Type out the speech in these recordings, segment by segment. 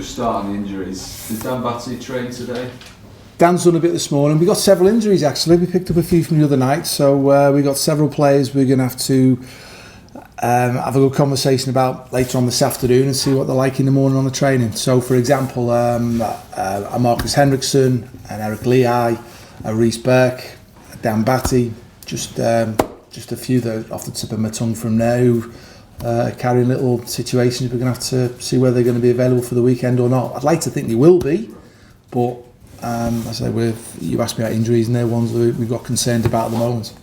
just start on the injuries. Did Dan Batty train today? Dan's done a bit this morning. We got several injuries actually. We picked up a few from the other night, so we got several players we're going to have to have a good conversation about later on this afternoon and see what they're like in the morning on the training. So, for example, a Marcus Henriksen, an Eric Lehigh, a Reece Burke, a Dan Batty, just a few that are off the tip of my tongue from there who carrying little situations. We're going to have to see whether they're going to be available for the weekend or not. I'd like to think they will be, but I say you asked me about injuries, and they're ones that we've got concerned about at the moment.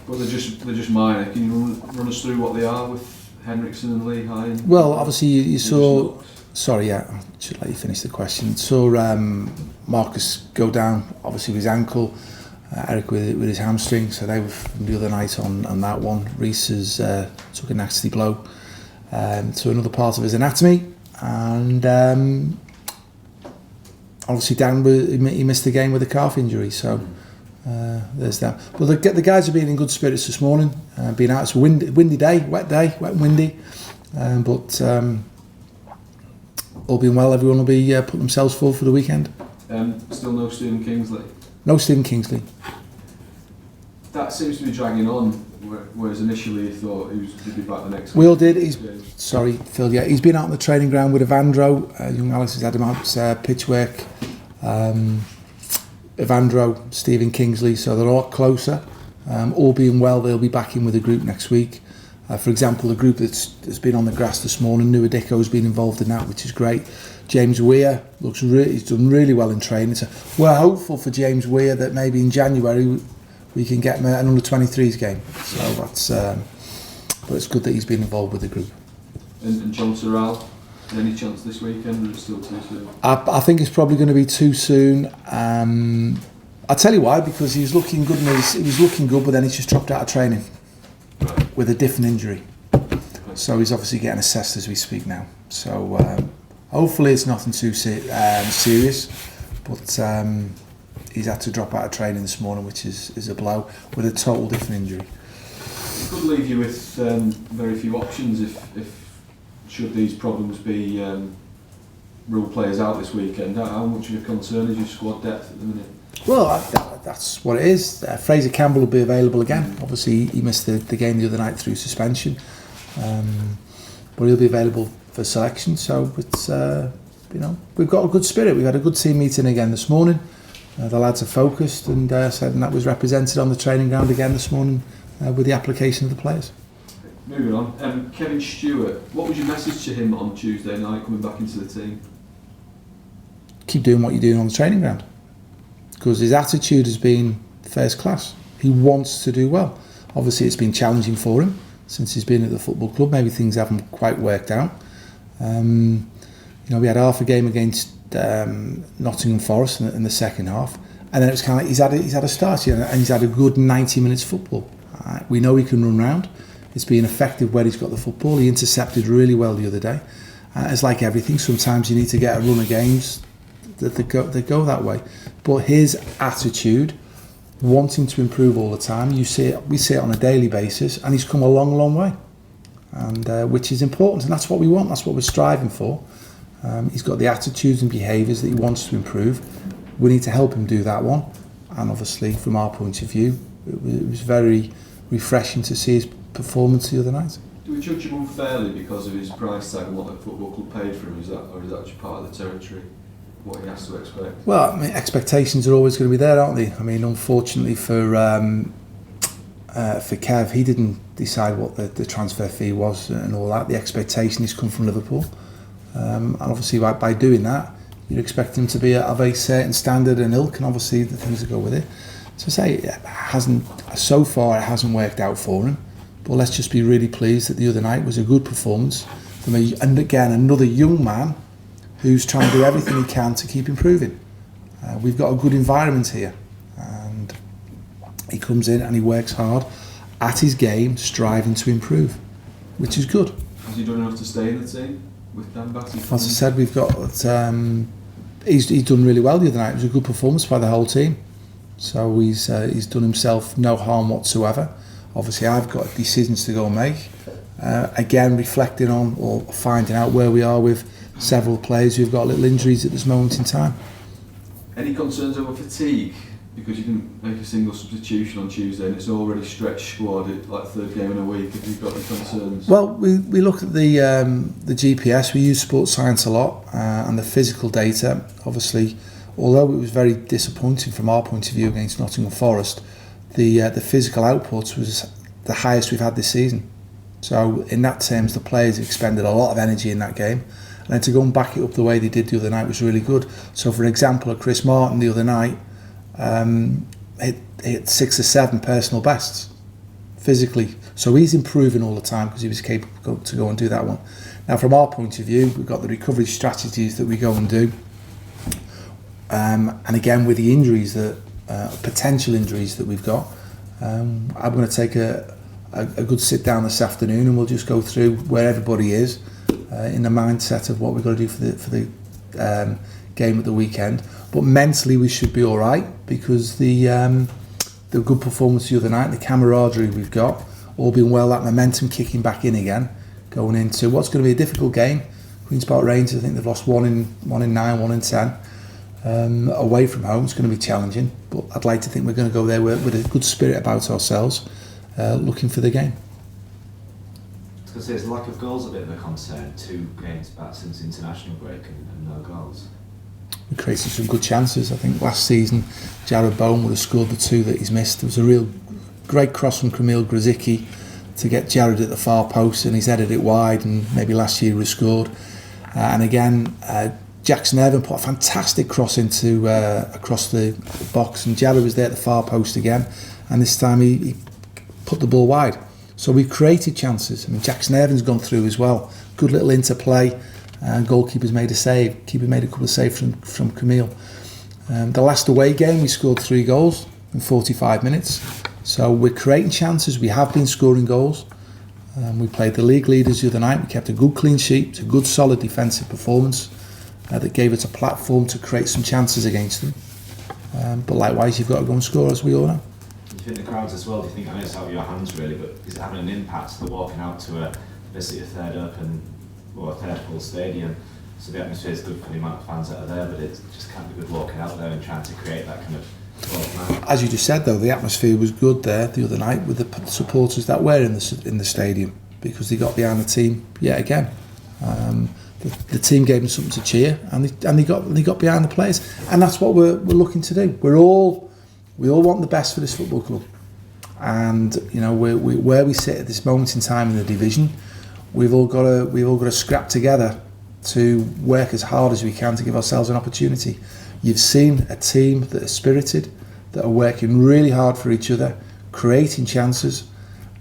Well, they're just minor. Can you run us through what they are with Henriksen and Lehigh? Well, obviously you saw. Sorry, I should let you finish the question. Saw Marcus go down, obviously with his ankle. Eric with his hamstring, so they were from the other night on that one. Reece has took a nasty blow to another part of his anatomy, and obviously Dan, he missed the game with a calf injury, so there's that. But the guys have been in good spirits this morning, been out. It's a windy day, wet and windy, but all being well, everyone will be putting themselves forward for the weekend. Still no Stephen Kingsley? No Stephen Kingsley. That seems to be dragging on, whereas initially you thought he'd be back the next week. We all did. Sorry, Phil. Yeah, he's been out on the training ground with Evandro. Young Alex has had him out pitch work. Evandro, Stephen Kingsley, so they're a lot closer. All being well, they'll be back in with the group next week. For example, the group that's been on the grass this morning, Nuadiko's been involved in that, which is great. James Weir he's done really well in training. So we're hopeful for James Weir that maybe in January we can get him an under-23s game. So that's, but it's good that he's been involved with the group. And John Sorrell, any chance this weekend, or is it still too soon? I think it's probably going to be too soon. I'll tell you why, because he was looking good, but then he's just dropped out of training with a different injury. So he's obviously getting assessed as we speak now. So hopefully it's nothing too serious, but he's had to drop out of training this morning, which is a blow, with a total different injury. It could leave you with very few options if should these problems be rule players out this weekend. How much of a concern is your squad depth at the minute? Well, that's what it is. Fraser Campbell will be available again. Obviously, he missed the game the other night through suspension, but he'll be available for selection. So it's we've got a good spirit. We've had a good team meeting again this morning. The lads are focused, and that was represented on the training ground again this morning with the application of the players. Moving on, Kevin Stewart. What was your message to him on Tuesday night coming back into the team? Keep doing what you're doing on the training ground, because his attitude has been first class. He wants to do well. Obviously, it's been challenging for him since he's been at the football club. Maybe things haven't quite worked out. We had half a game against Nottingham Forest in the second half, and then it was kind of like he's had a start here, and he's had a good 90 minutes football. We know he can run round. It's been effective where he's got the football. He intercepted really well the other day. It's like everything. Sometimes you need to get a run of games that go that way. But his attitude, wanting to improve all the time, we see it on a daily basis, and he's come a long, long way, and which is important, and that's what we want. That's what we're striving for. He's got the attitudes and behaviours that he wants to improve. We need to help him do that one, and obviously, from our point of view, it was very refreshing to see his performance the other night. Do we judge him unfairly because of his price tag and what the football club paid for him? Is that just part of the territory, what he has to expect? Well, I mean, expectations are always going to be there, aren't they? I mean, unfortunately for Kev, he didn't decide what the transfer fee was and all that. The expectation has come from Liverpool, and obviously by doing that, you'd expect him to be of a certain standard and ilk, and obviously the things that go with it. So say it hasn't worked out for him, but let's just be really pleased that the other night was a good performance from another young man who's trying to do everything he can to keep improving. We've got a good environment here, and he comes in and he works hard at his game, striving to improve, which is good. Has he done enough to stay in the team with Dan Batty? As I said, we've got he's done really well the other night. It was a good performance by the whole team. So he's done himself no harm whatsoever. Obviously, I've got decisions to go and make. Again, reflecting on or finding out where we are with several players who've got little injuries at this moment in time. Any concerns over fatigue? Because you didn't make a single substitution on Tuesday and it's already stretched squad, like third game in a week. Have you got any concerns? Well, we look at the GPS. We use sports science a lot, and the physical data. Obviously, although it was very disappointing from our point of view against Nottingham Forest, the physical output was the highest we've had this season. So in that terms, the players expended a lot of energy in that game, and then to go and back it up the way they did the other night was really good. So for example, Chris Martin the other night hit 6 or 7 personal bests physically. So he's improving all the time because he was capable to go and do that one. Now from our point of view, we've got the recovery strategies that we go and do. And again, with the injuries that potential injuries that we've got, I'm going to take a good sit down this afternoon, and we'll just go through where everybody is in the mindset of what we've got to do for the game at the weekend. But mentally, we should be all right because the good performance the other night, the camaraderie we've got, all being well, that momentum kicking back in again, going into what's going to be a difficult game. Queen's Park Rangers, I think they've lost 1 in 9, 1 in 10. Away from home, it's going to be challenging, but I'd like to think we're going to go there with a good spirit about ourselves, looking for the game. I was going to say, is the lack of goals a bit of a concern? 2 games back since international break and no goals. We created some good chances. I think last season Jared Bowen would have scored the 2 that he's missed. There was a real great cross from Kamil Grzycki to get Jared at the far post, and he's headed it wide, and maybe last year he would have scored. And again, Jackson Irvine put a fantastic cross into across the box, and Jared was there at the far post again, and this time he put the ball wide. So we've created chances. I mean, Jackson Irvine's gone through as well. Good little interplay. Goalkeeper's made a save. Keeper made a couple of saves from Camille. The last away game, we scored 3 goals in 45 minutes. So we're creating chances. We have been scoring goals. We played the league leaders the other night. We kept a good clean sheet. It's a good, solid defensive performance that gave us a platform to create some chances against them. But likewise, you've got to go and score, as we all know. Do you think the crowds as well, do you think, I know it's out of your hands really, but is it having an impact? They're walking out to basically a third open, or a third full stadium, so the atmosphere is good for the amount of fans that are there, but it just can't be good walking out there and trying to create that kind of 12-man. As you just said though, the atmosphere was good there the other night with the supporters that were in the stadium, because they got behind the team yet again. The team gave them something to cheer, and they got behind the players, and that's what we're looking to do. We all want the best for this football club, and you know where we sit at this moment in time in the division, we've all got to scrap together to work as hard as we can to give ourselves an opportunity. You've seen a team that are spirited, that are working really hard for each other, creating chances,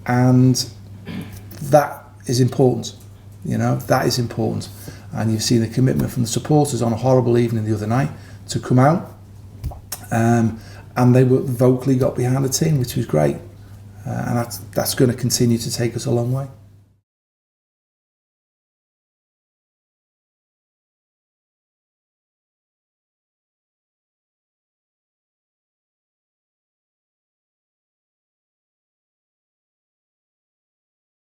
and that is important. You know, that is important. And you've seen the commitment from the supporters on a horrible evening the other night to come out, and they were vocally got behind the team, which was great, and that's going to continue to take us a long way.